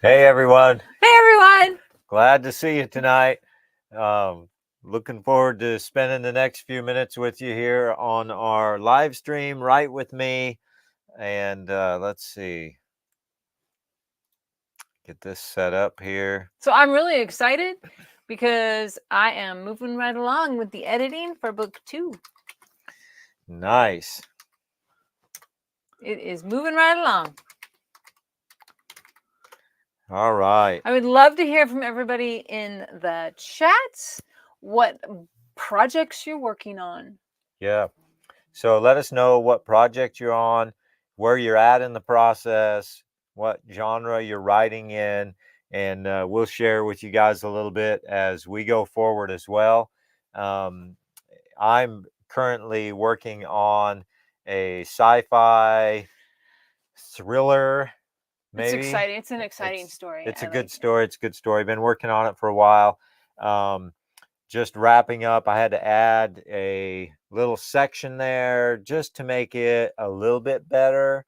Hey everyone, Hey everyone! glad to see you tonight. Looking forward to spending the next few minutes with you here on our live stream, right with me. And let's see, get this set up here. So I'm really excited because I am moving right along with the editing for book 2. Nice. It is moving right along. All right. I would love to hear from everybody in the chats what projects you're working on. Yeah. So let us know what project you're on, where you're at in the process, what genre you're writing in, and we'll share with you guys a little bit as we go forward as well. I'm currently working on a sci-fi thriller, maybe. It's exciting. It's an exciting story. It's a good story. It's a good story. Been working on it for a while. Just wrapping up. I had to add a little section there just to make it a little bit better,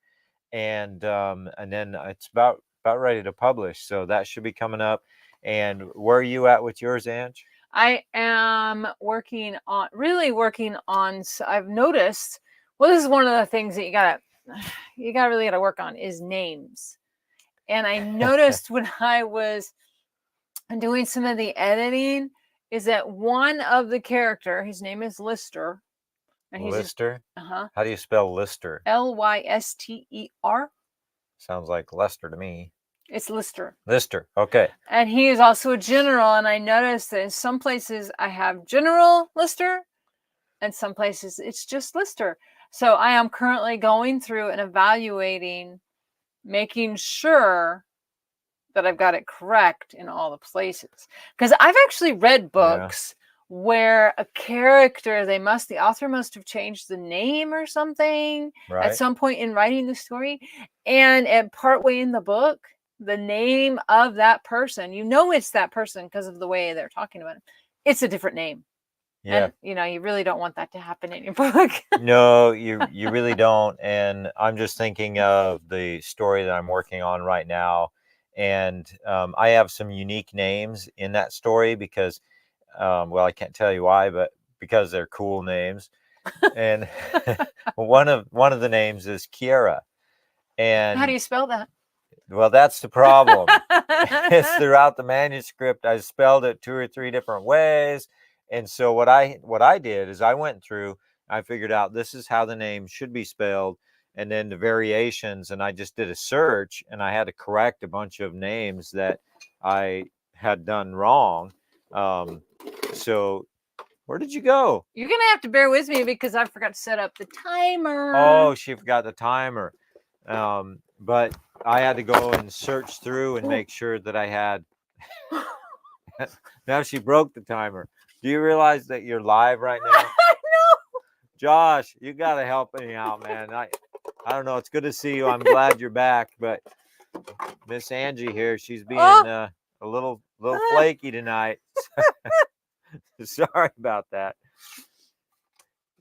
and then it's about ready to publish. So that should be coming up. And where are you at with yours, Ange? I am really working on. I've noticed. Well, this is one of the things that you really gotta work on is names. And I noticed when I was doing some of the editing is that one of the character, his name is Lister. And Lister? How do you spell Lister? Lyster. Sounds like Lester to me. It's Lister. Lister, okay. And he is also a general, and I noticed that in some places I have General Lister, and some places it's just Lister. So I am currently going through and evaluating, making sure that I've got it correct in all the places. Because I've actually read books where a character, the author must have changed the name or something at some point in writing the story. And at partway in the book, the name of that person, it's that person because of the way they're talking about it. It's a different name. Yeah. And, you really don't want that to happen in your book. No, you really don't. And I'm just thinking of the story that I'm working on right now. And I have some unique names in that story because, well, I can't tell you why, but because they're cool names. And one of the names is Kiera. And how do you spell that? Well, that's the problem. It's throughout the manuscript. I spelled it 2 or 3 different ways. And so what I did is I went through, I figured out this is how the name should be spelled, and then the variations, and I just did a search, and I had to correct a bunch of names that I had done wrong. So where did you go? You're going to have to bear with me because I forgot to set up the timer. Oh, she forgot the timer. But I had to go and search through and make sure that I had. Now she broke the timer. Do you realize that you're live right now? No. Josh, you got to help me out, man. I don't know. It's good to see you. I'm glad you're back. But Miss Angie here, she's being a little flaky tonight. Sorry about that.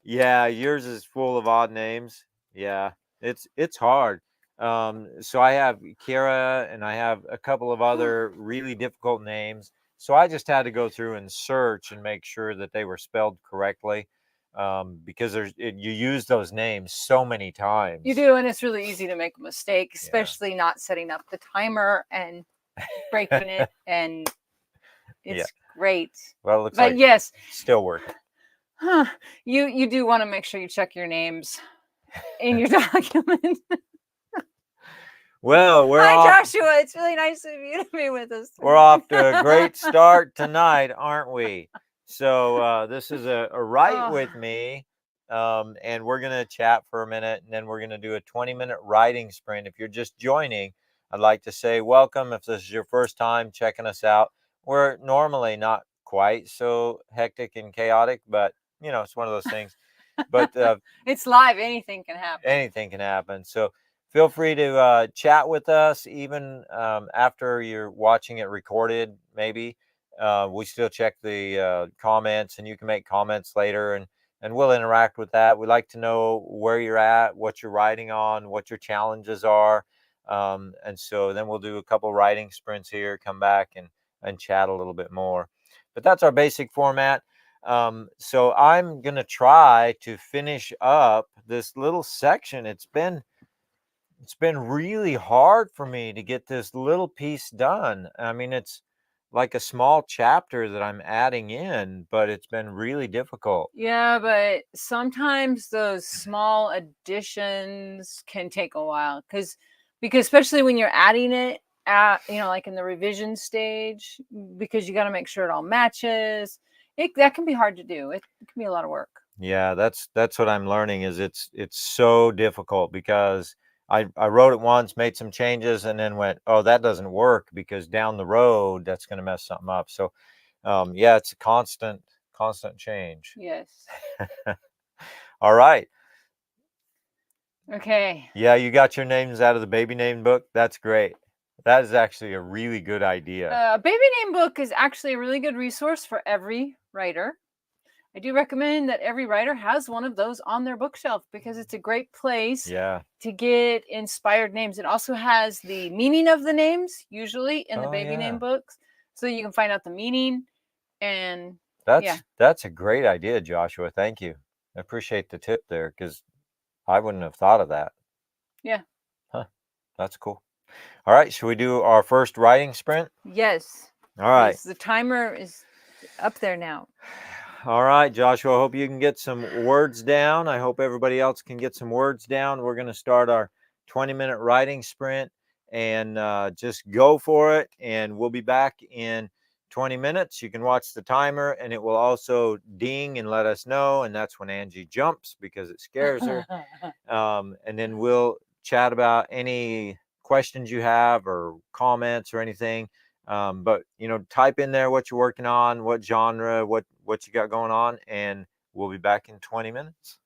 Yeah, yours is full of odd names. Yeah, it's hard. So I have Kira and I have a couple of other really difficult names. So I just had to go through and search and make sure that they were spelled correctly, because you use those names so many times. You do, and it's really easy to make a mistake, especially not setting up the timer and breaking it, and it's great. Well, it looks like yes, still working. You do want to make sure you check your names in your document. Well, Hi, Joshua. It's really nice of you to be with us. We're off to a great start tonight, aren't we? So this is a Write With Me, and we're going to chat for a minute, and then we're going to do a 20-minute writing sprint. If you're just joining, I'd like to say welcome. If this is your first time checking us out, we're normally not quite so hectic and chaotic, but, it's one of those things. But it's live. Anything can happen. Anything can happen. So feel free to chat with us even after you're watching it recorded, maybe. We still check the comments, and you can make comments later, and we'll interact with that. We'd like to know where you're at, what you're writing on, what your challenges are. And so then we'll do a couple writing sprints here, come back and chat a little bit more. But that's our basic format. So I'm going to try to finish up this little section. It's been really hard for me to get this little piece done. I mean, it's like a small chapter that I'm adding in, but it's been really difficult. Yeah, but sometimes those small additions can take a while because especially when you're adding it at, like in the revision stage, because you got to make sure it all matches. That can be hard to do. It can be a lot of work. Yeah, that's what I'm learning is it's so difficult because I wrote it once, made some changes, and then went, oh, that doesn't work because down the road that's going to mess something up. So yeah, it's a constant change. Yes. All right. Okay. Yeah, you got your names out of the baby name book. That's great. That is actually a really good idea. Baby name book is actually a really good resource for every writer. I do recommend that every writer has one of those on their bookshelf because it's a great place Yeah. to get inspired names. It also has the meaning of the names, usually in the Oh, baby yeah. name books, so you can find out the meaning. And That's a great idea, Joshua. Thank you. I appreciate the tip there because I wouldn't have thought of that. yeah. Huh. That's cool. All right. Should we do our first writing sprint? Yes. All right. The timer is up there now. All right, Joshua. I hope you can get some words down. I hope everybody else can get some words down. We're going to start our 20-minute writing sprint and just go for it. And we'll be back in 20 minutes. You can watch the timer and it will also ding and let us know. And that's when Angie jumps because it scares her. And then we'll chat about any questions you have or comments or anything. But type in there what you're working on, what genre, what you got going on, and we'll be back in 20 minutes.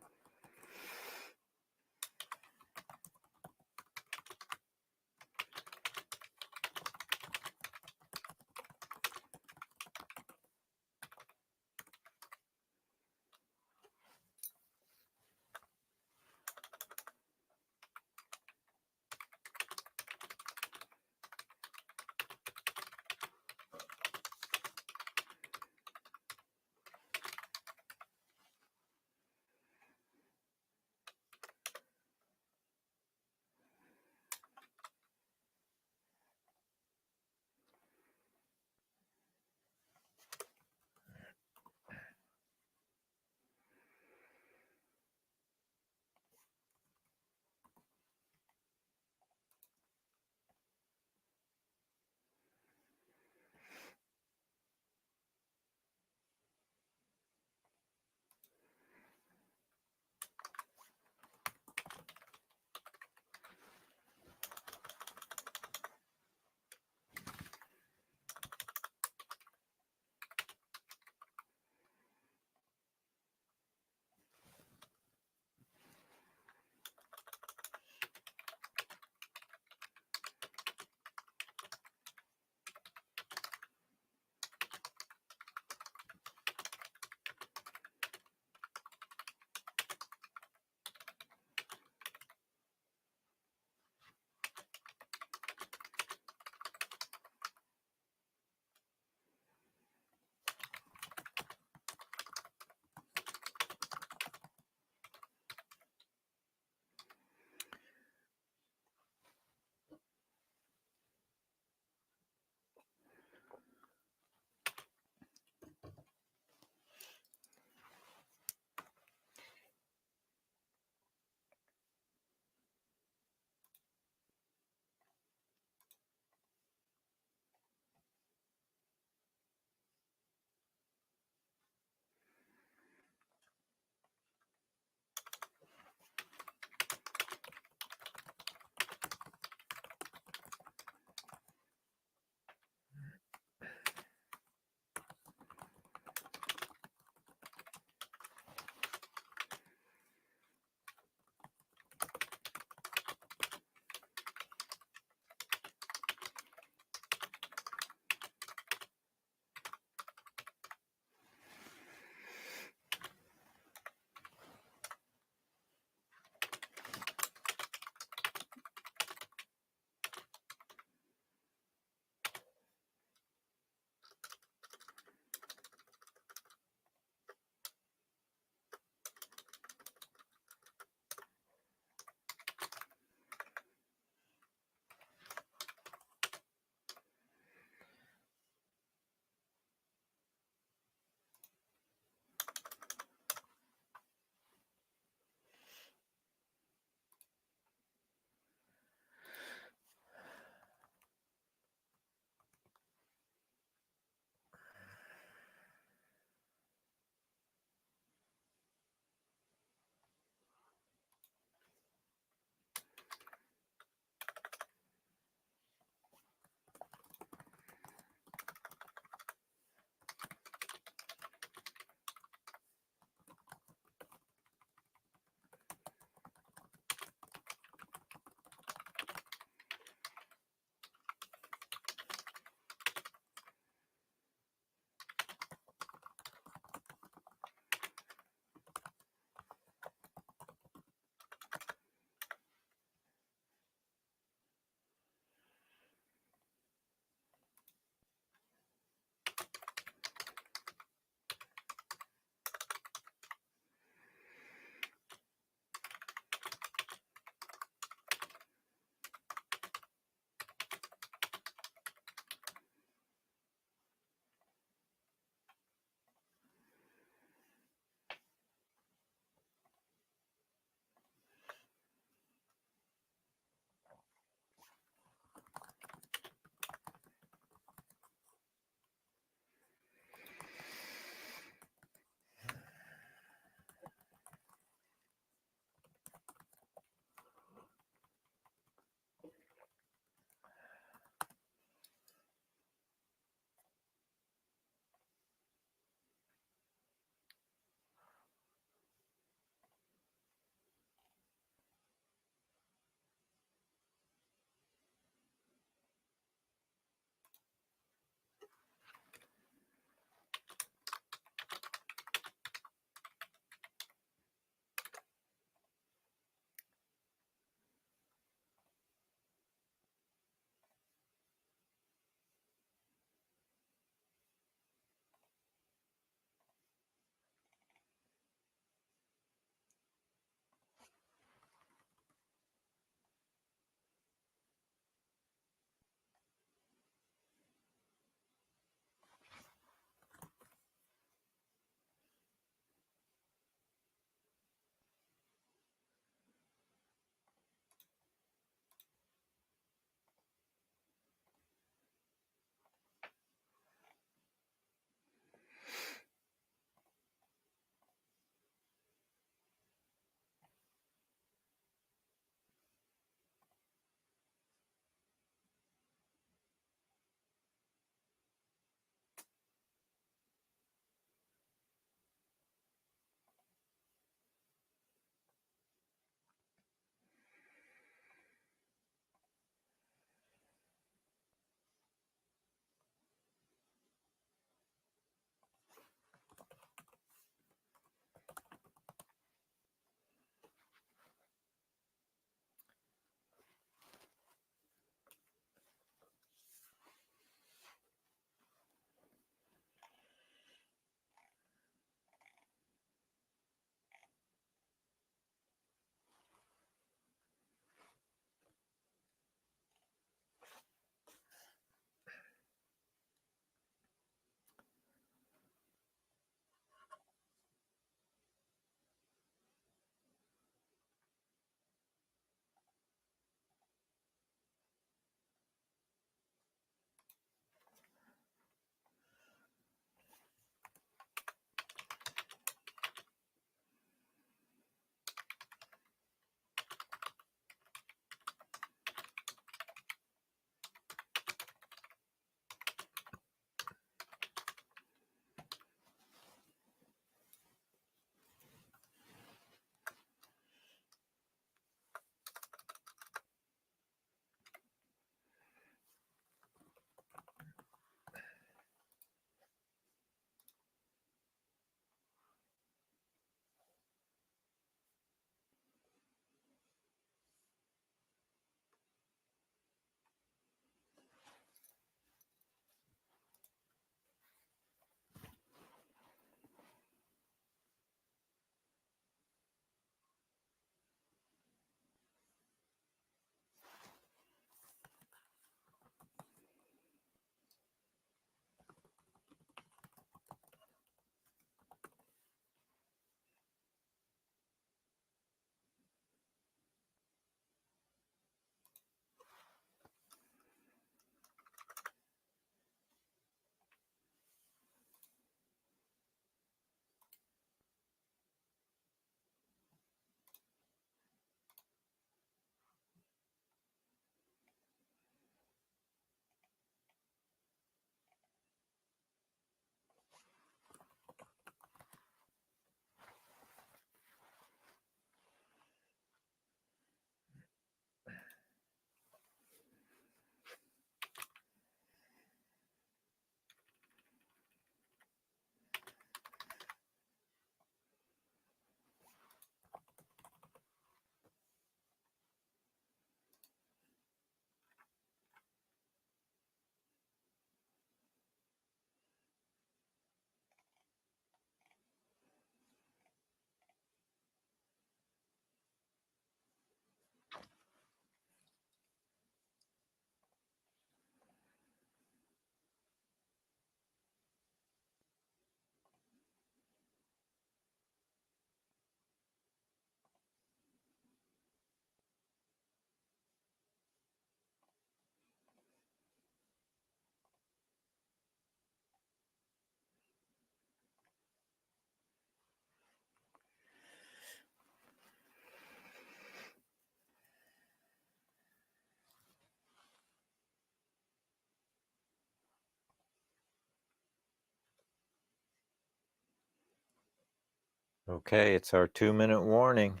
Okay, it's our 2-minute warning.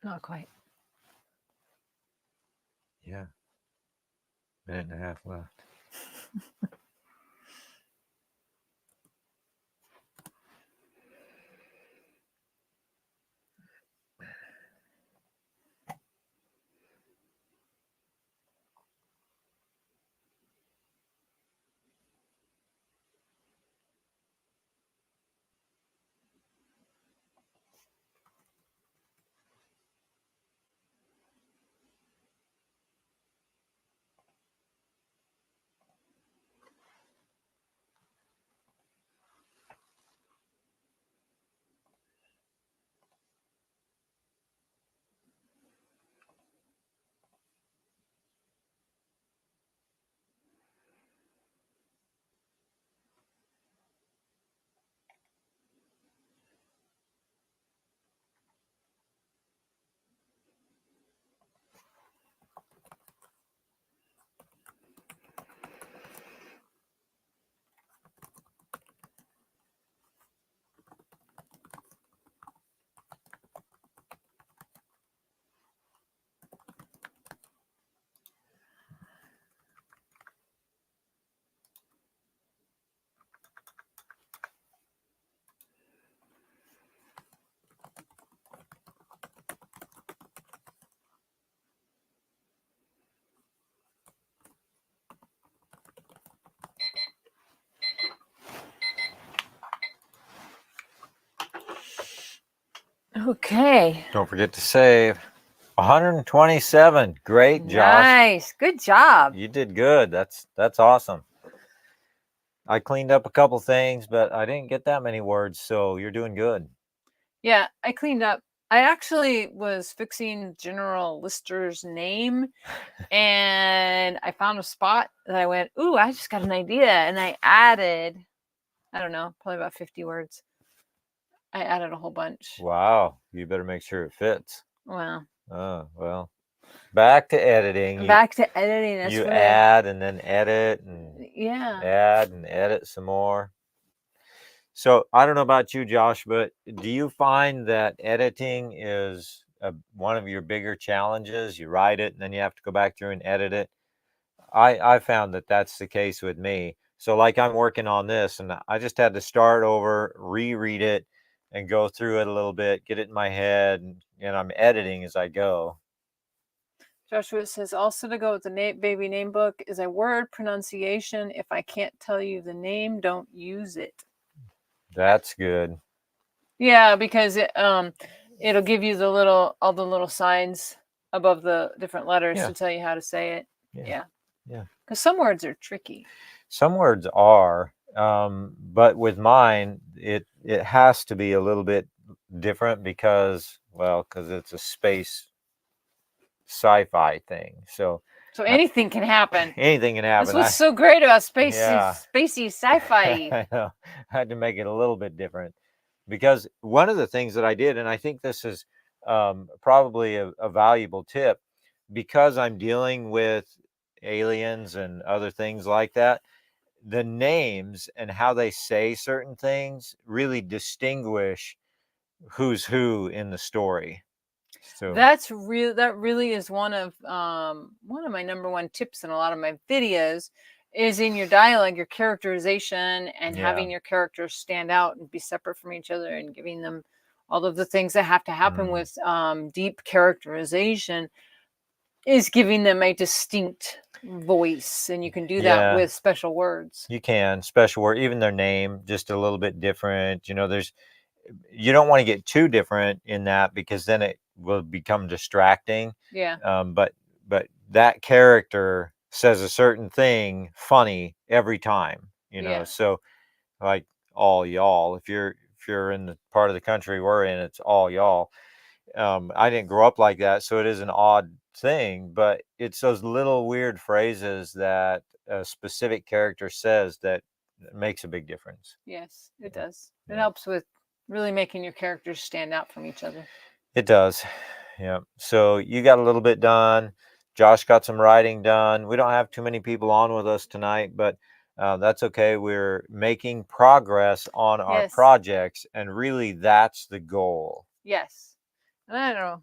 Not quite. Yeah. Minute and a half left. Okay. Don't forget to save. 127. Great, Josh. Nice. Good job. You did good. That's awesome. I cleaned up a couple things, but I didn't get that many words, so you're doing good. Yeah, I cleaned up. I actually was fixing General Lister's name and I found a spot that I went, ooh, I just got an idea. And I added, I don't know, probably about 50 words. I added a whole bunch. Wow. You better make sure it fits. Wow. Oh, well. Back to editing. Back to editing. That's You right. add and then edit and Yeah. add and edit some more. So I don't know about you, Josh, but do you find that editing is one of your bigger challenges? You write it and then you have to go back through and edit it. I found that that's the case with me. So like I'm working on this and I just had to start over, reread it and go through it a little bit, get it in my head, and I'm editing as I go. Joshua says also to go with the baby name book is a word pronunciation. If I can't tell you the name, don't use it. That's good. Yeah, because it'll give you all the little signs above the different letters Yeah. to tell you how to say it. Yeah. Because some words are tricky. Some words are, but with mine, it has to be a little bit different because it's a space sci-fi thing. So anything can happen. anything can happen. That's what's so great about Yeah. spacey sci-fi. I know. I had to make it a little bit different because one of the things that I did, and I think this is probably a valuable tip, because I'm dealing with aliens and other things like that, the names and how they say certain things really distinguish who's who in the story. So That's real. That really is one of my number one tips in a lot of my videos is in your dialogue, your characterization, and having your characters stand out and be separate from each other, and giving them all of the things that have to happen with deep characterization is giving them a distinct voice, and you can do that with special words. You can special word, even their name, just a little bit different. You don't want to get too different in that because then it will become distracting. Yeah. But that character says a certain thing funny every time, So like all y'all, if you're in the part of the country we're in, it's all y'all. I didn't grow up like that, so it is an odd thing, but it's those little weird phrases that a specific character says that makes a big difference. Yes, it does. It helps with really making your characters stand out from each other. It does. Yeah. So you got a little bit done. Josh got some writing done. We don't have too many people on with us tonight, but that's okay. We're making progress on our Yes. projects, and really that's the goal. Yes. And I don't know.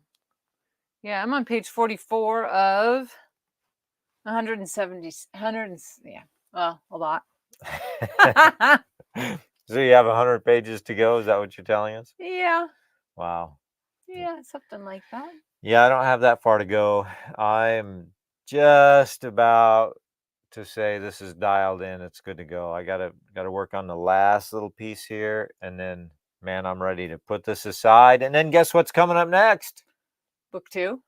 Yeah, I'm on page 44 of 170. Yeah. Well, a lot. So you have 100 pages to go. Is that what you're telling us? Yeah. Wow. Yeah, something like that. Yeah, I don't have that far to go. I'm just about to say this is dialed in. It's good to go. I gotta work on the last little piece here, and then man, I'm ready to put this aside. And then guess what's coming up next? Book 2.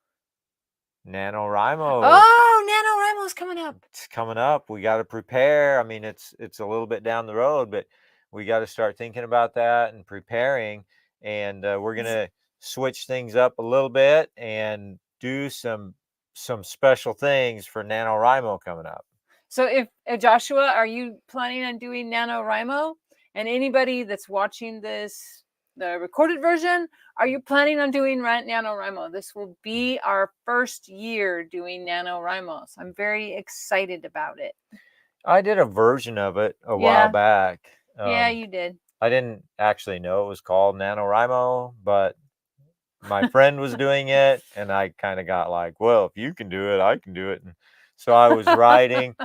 NaNoWriMo. Oh, NaNoWriMo's coming up. It's coming up. We got to prepare. I mean, it's a little bit down the road, but we got to start thinking about that and preparing. And we're gonna switch things up a little bit and do some special things for NaNoWriMo coming up. So if Joshua, are you planning on doing NaNoWriMo? And anybody that's watching this, the recorded version, are you planning on doing NaNoWriMo? This will be our first year doing NaNoWriMo. So I'm very excited about it. I did a version of it a while back. Yeah, you did. I didn't actually know it was called NaNoWriMo, but my friend was doing it, and I kind of got like, well, if you can do it, I can do it. And so I was writing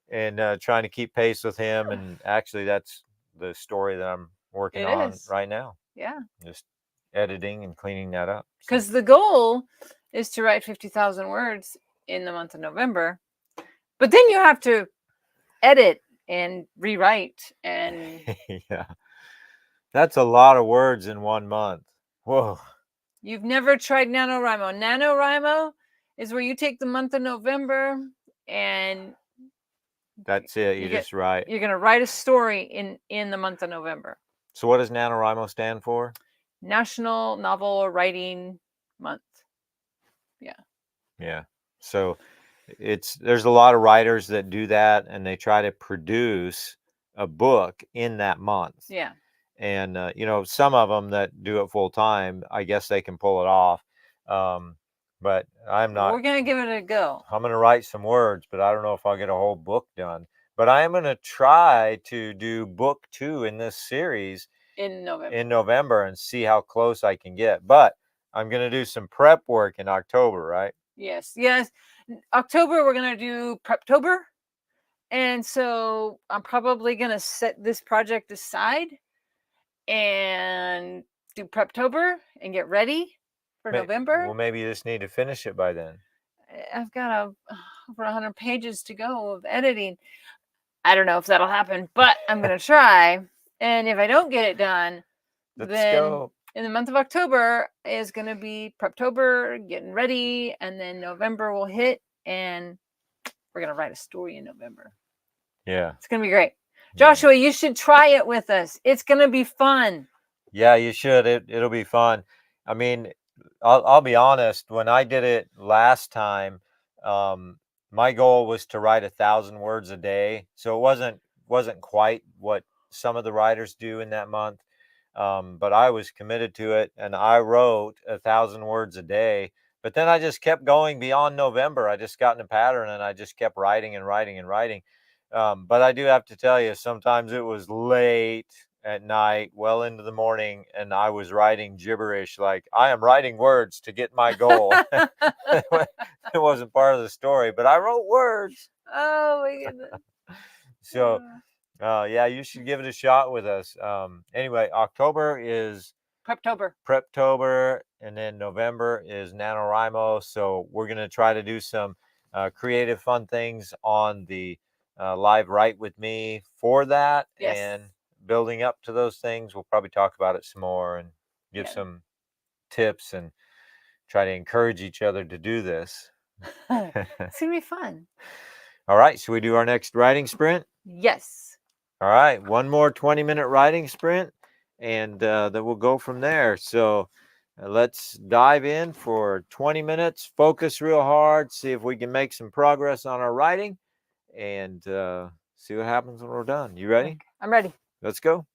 and trying to keep pace with him. And actually, that's the story that I'm working on right now. Yeah. Just editing and cleaning that up. Because the goal is to write 50,000 words in the month of November. But then you have to edit and rewrite. And yeah. That's a lot of words in 1 month. Whoa. You've never tried NaNoWriMo. NaNoWriMo is where you take the month of November and that's it. You just write. You're going to write a story in the month of November. So what does NaNoWriMo stand for? National Novel Writing Month. Yeah. Yeah. So there's a lot of writers that do that, and they try to produce a book in that month. Yeah. And some of them that do it full time, I guess they can pull it off. But I'm not. We're gonna give it a go. I'm gonna write some words, but I don't know if I'll get a whole book done. But I am gonna try to do book 2 in this series in November and see how close I can get. But I'm gonna do some prep work in October, right? Yes. October we're gonna do Preptober, and so I'm probably gonna set this project aside and do Preptober and get ready for November. Well, maybe you just need to finish it by then. I've got over 100 pages to go of editing. I don't know if that'll happen, but I'm going to try. And if I don't get it done, then in the month of October is going to be Preptober, getting ready, and then November will hit, and we're going to write a story in November. Yeah. It's going to be great. Joshua, you should try it with us. It's going to be fun. Yeah, you should. It'll be fun. I mean, I'll be honest. When I did it last time, my goal was to write 1,000 words a day. So it wasn't quite what some of the writers do in that month. But I was committed to it, and I wrote 1,000 words a day. But then I just kept going beyond November. I just got in a pattern, and I just kept writing and writing and writing. But I do have to tell you, sometimes it was late at night, well into the morning, and I was writing gibberish. Like, I am writing words to get my goal. It wasn't part of the story, but I wrote words. Oh my goodness. So yeah, you should give it a shot with us. Anyway, October is Preptober, and then November is NaNoWriMo. So we're going to try to do some creative, fun things on the live Write With Me for that. Yes. And building up to those things, we'll probably talk about it some more and give some tips and try to encourage each other to do this. It's going to be fun. All right. Should we do our next writing sprint? Yes. All right. One more 20-minute writing sprint, and then we'll go from there. So let's dive in for 20 minutes, focus real hard, see if we can make some progress on our writing, and see what happens when we're done. You ready? Okay. I'm ready. Let's go.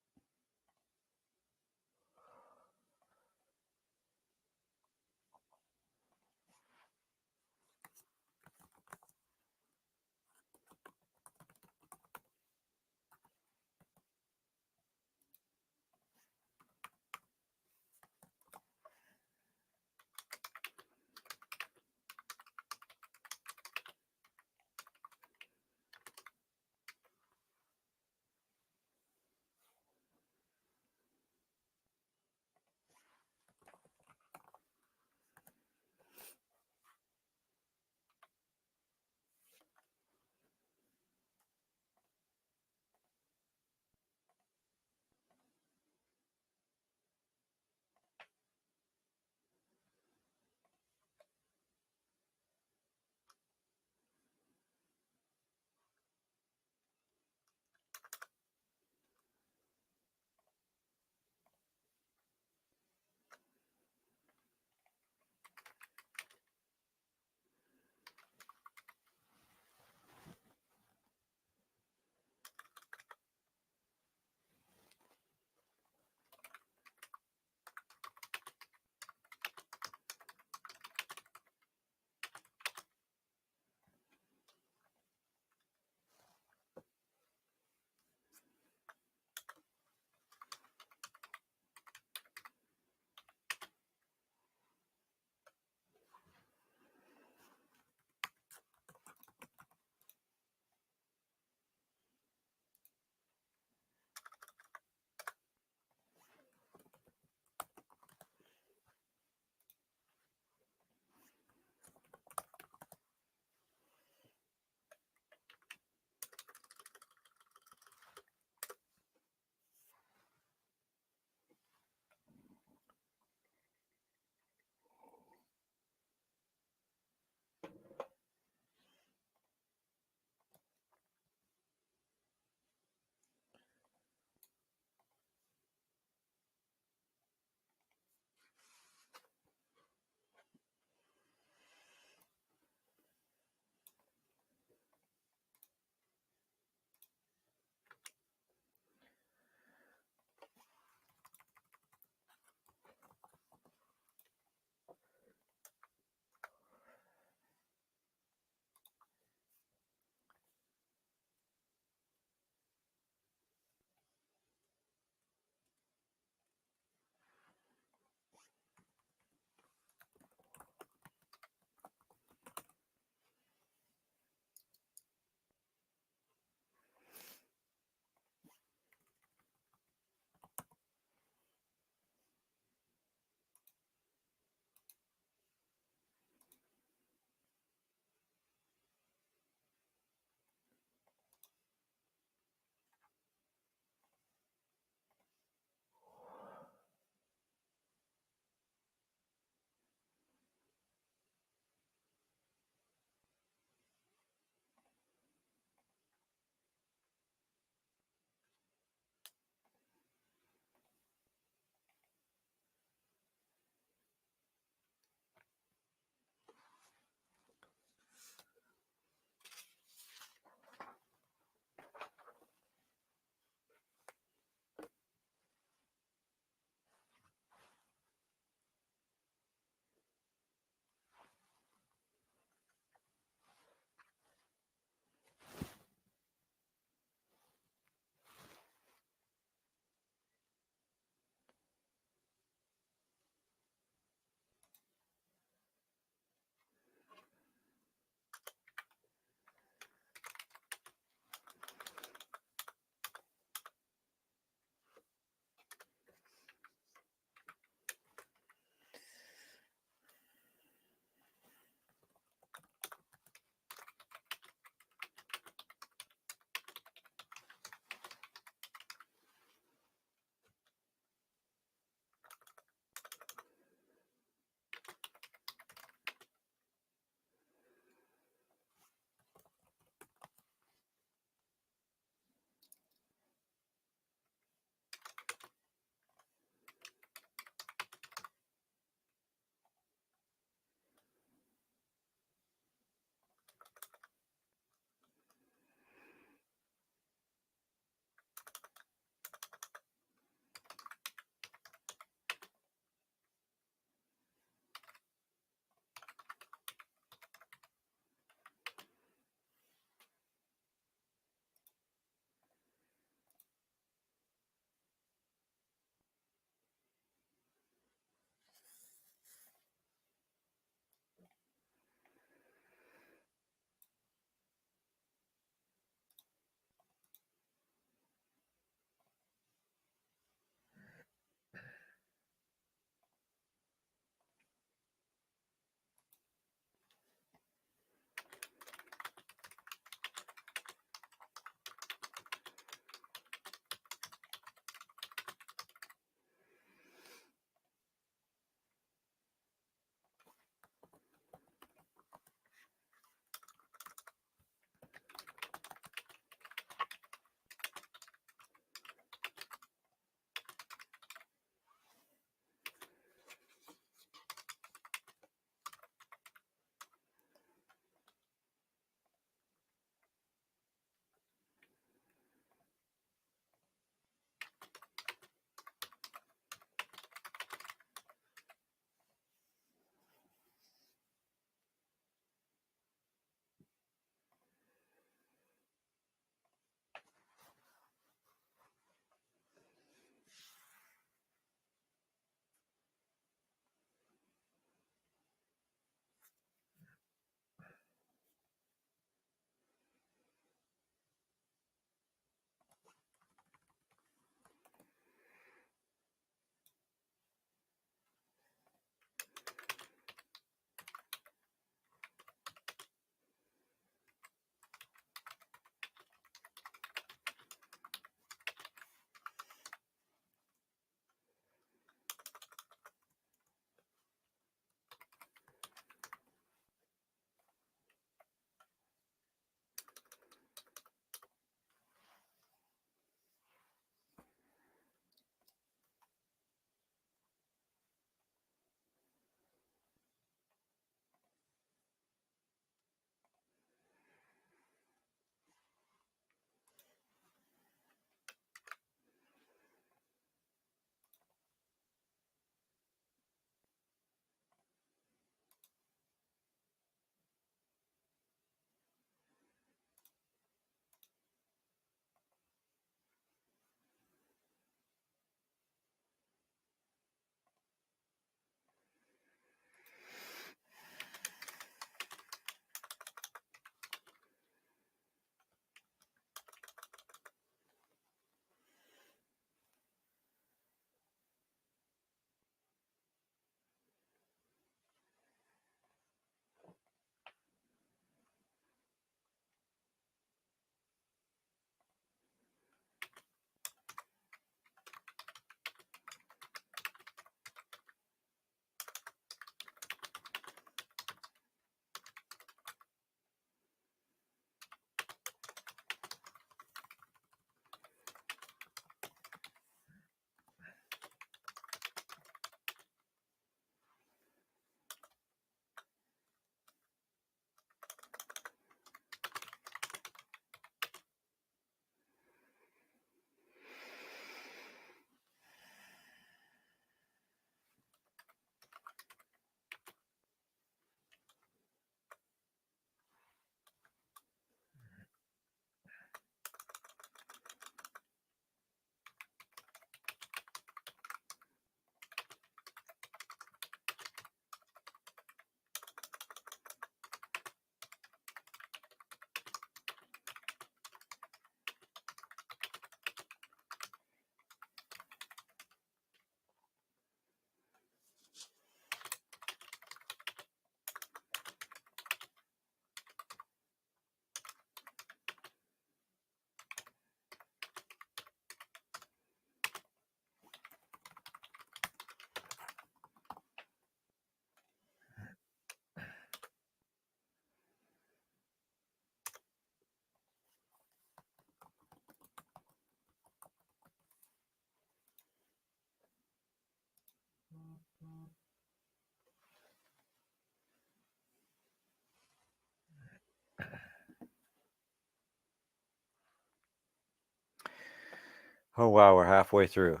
Oh, wow, we're halfway through.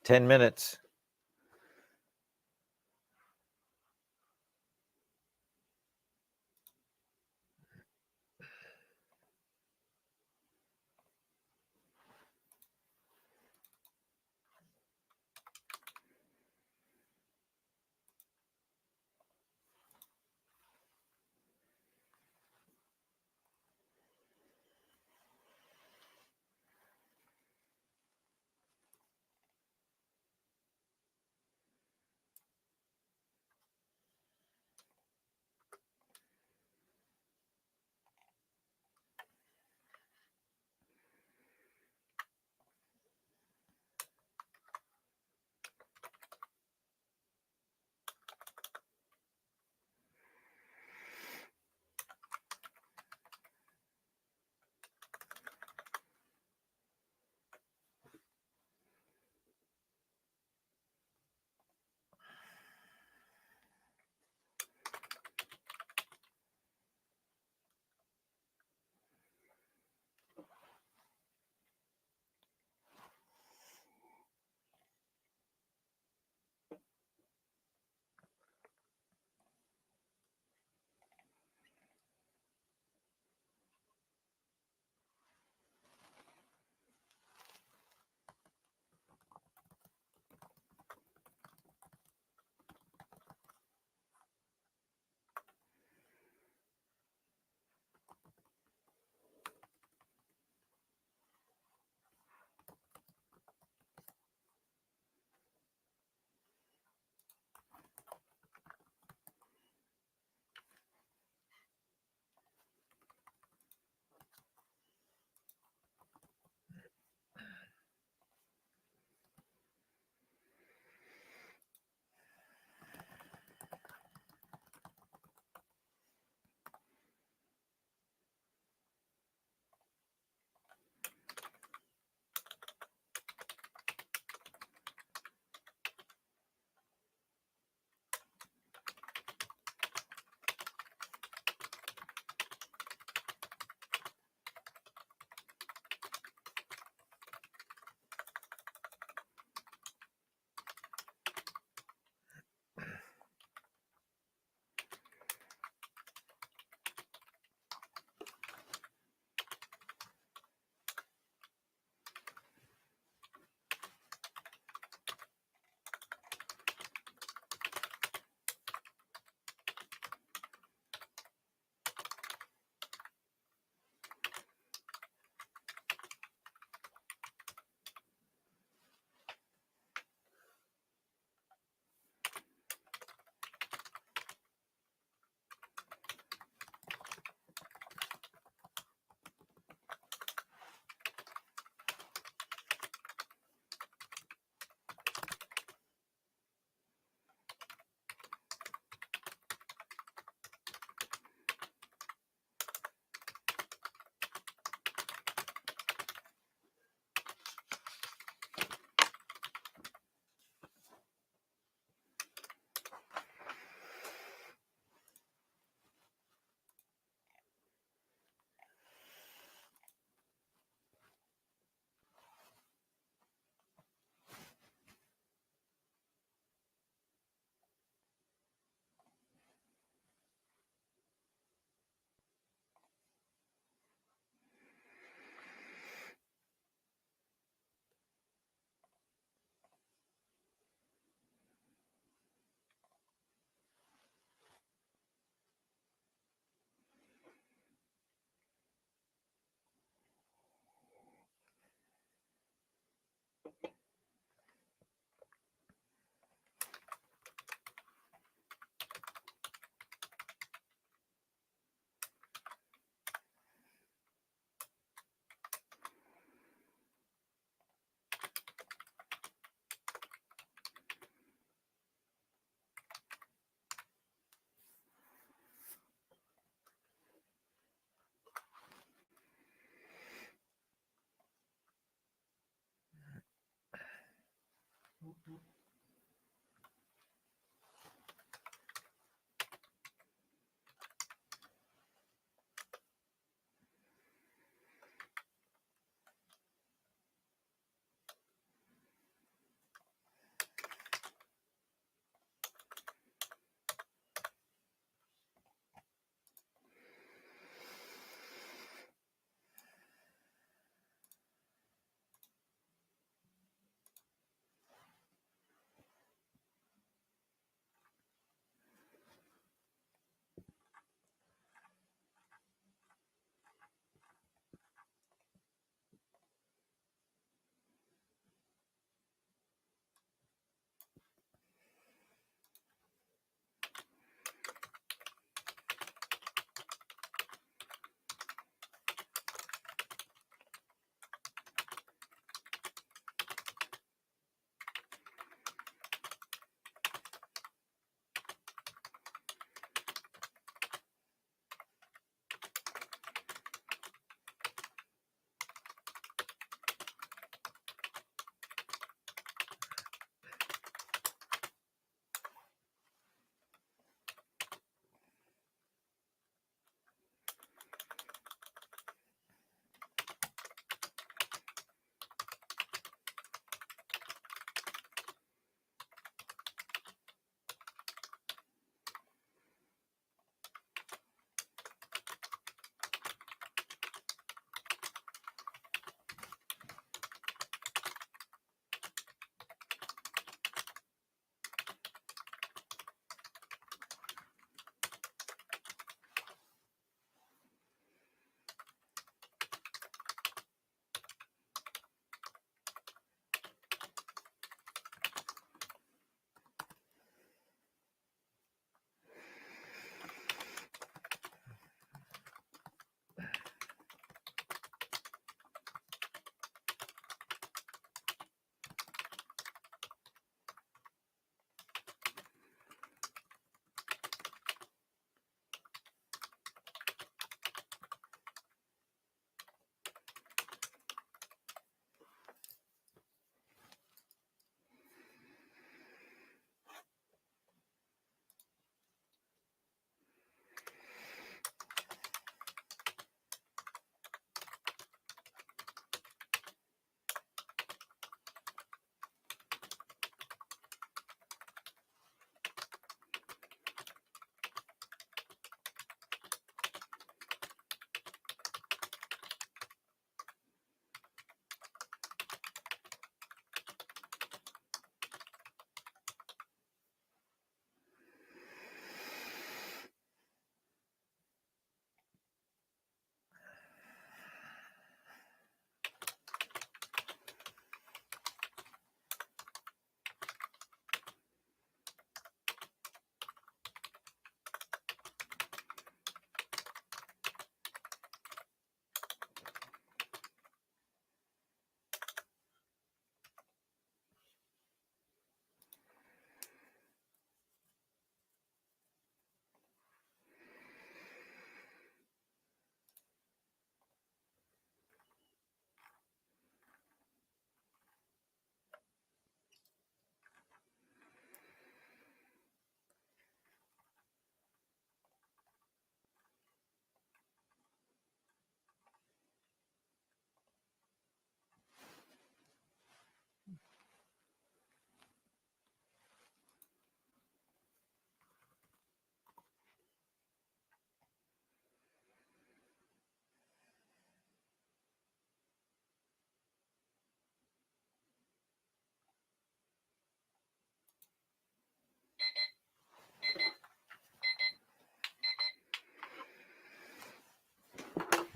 10 minutes.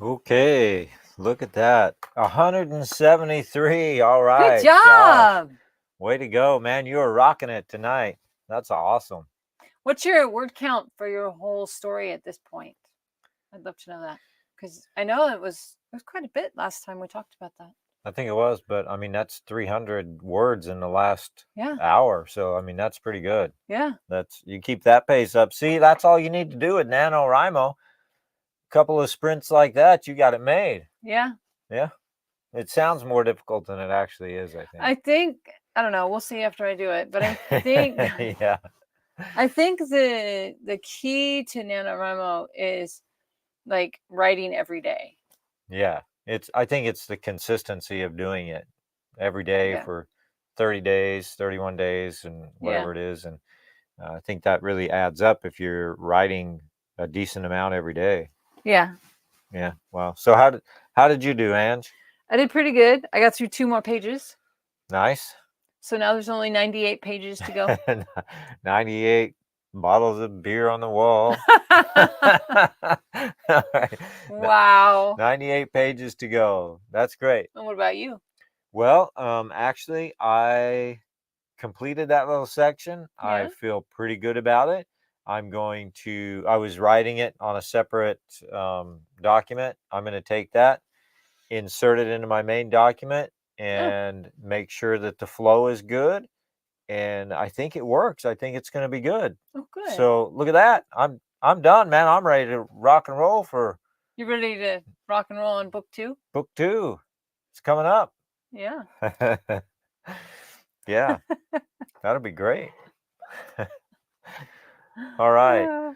Okay, look at that. 173. All Good right, Josh. job. Way to go, man. You are rocking it tonight. That's awesome. What's your word count for your whole story at this point? I'd love to know that, because I know it was quite a bit last time we talked about that. I think it was, but I mean, that's 300 words in the last Yeah. hour. So, I mean, that's pretty good. Yeah. You keep that pace up. See, that's all you need to do with NaNoWriMo. A couple of sprints like that, you got it made. Yeah. Yeah. It sounds more difficult than it actually is, I think. I don't know. We'll see after I do it. But I think yeah. I think the key to NaNoWriMo is like writing every day. Yeah. I think it's the consistency of doing it every day for 30 days, 31 days, and whatever it is. And I think that really adds up if you're writing a decent amount every day. Yeah. Yeah. Wow. So how did you do, Ange? I did pretty good. I got through 2 more pages. Nice. So now there's only 98 pages to go. 98 bottles of beer on the wall. All right. Wow. 98 pages to go. That's great. And what about you? Well, actually, I completed that little section. Yeah. I feel pretty good about it. I was writing it on a separate document. I'm going to take that, insert it into my main document, and make sure that the flow is good. And I think it works. I think it's going to be good. Oh, good. So look at that. I'm done, man. I'm ready to rock and roll for. You ready to rock and roll on book 2? Book 2. It's coming up. Yeah. Yeah. That'll be great. All right.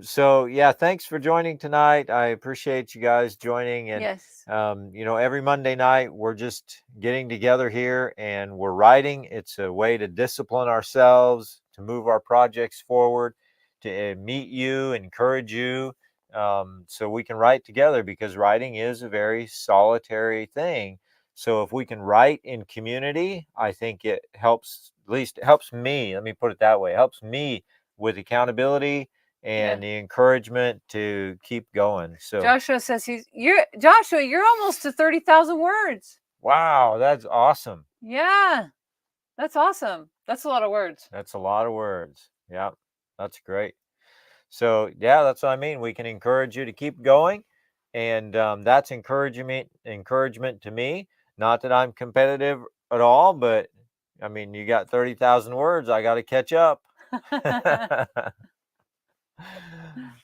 So yeah, thanks for joining tonight. I appreciate you guys joining. And Yes. every Monday night we're just getting together here and we're writing. It's a way to discipline ourselves, to move our projects forward, to meet you, encourage you, so we can write together, because writing is a very solitary thing. So if we can write in community, I think it helps, at least it helps me. Let me put it that way. It helps me with accountability and the encouragement to keep going. So Joshua says you're almost to 30,000 words. Wow, that's awesome. Yeah. That's awesome. That's a lot of words. That's a lot of words. Yeah, that's great. So yeah, that's what I mean. We can encourage you to keep going, and that's encouragement to me. Not that I'm competitive at all, but I mean, you got 30,000 words. I got to catch up.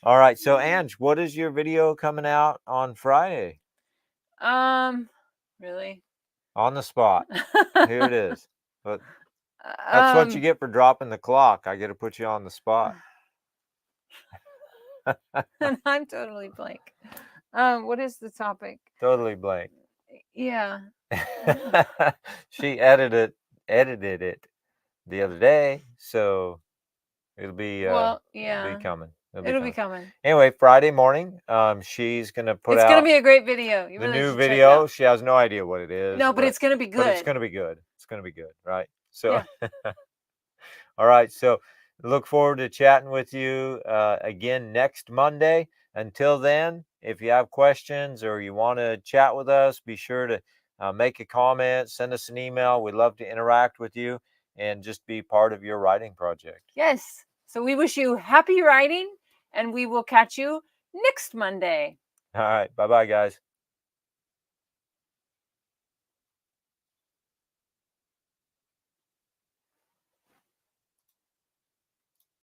All right. So Ange, what is your video coming out on Friday? Really? On the spot. Here it is. But that's what you get for dropping the clock. I get to put you on the spot. And I'm totally blank. What is the topic? Totally blank. Yeah. She edited it the other day, so it'll be Well, yeah. it'll be coming. It'll be coming. Anyway, Friday morning, she's gonna put out. It's gonna be a great video. You the really new should check it video. out. She has no idea what it is. No, but it's gonna be good. But it's gonna be good. It's gonna be good, right? So, all right. So, look forward to chatting with you again next Monday. Until then, if you have questions or you want to chat with us, be sure to make a comment, send us an email. We'd love to interact with you and just be part of your writing project. Yes. So we wish you happy writing, and we will catch you next Monday. All right. Bye-bye, guys.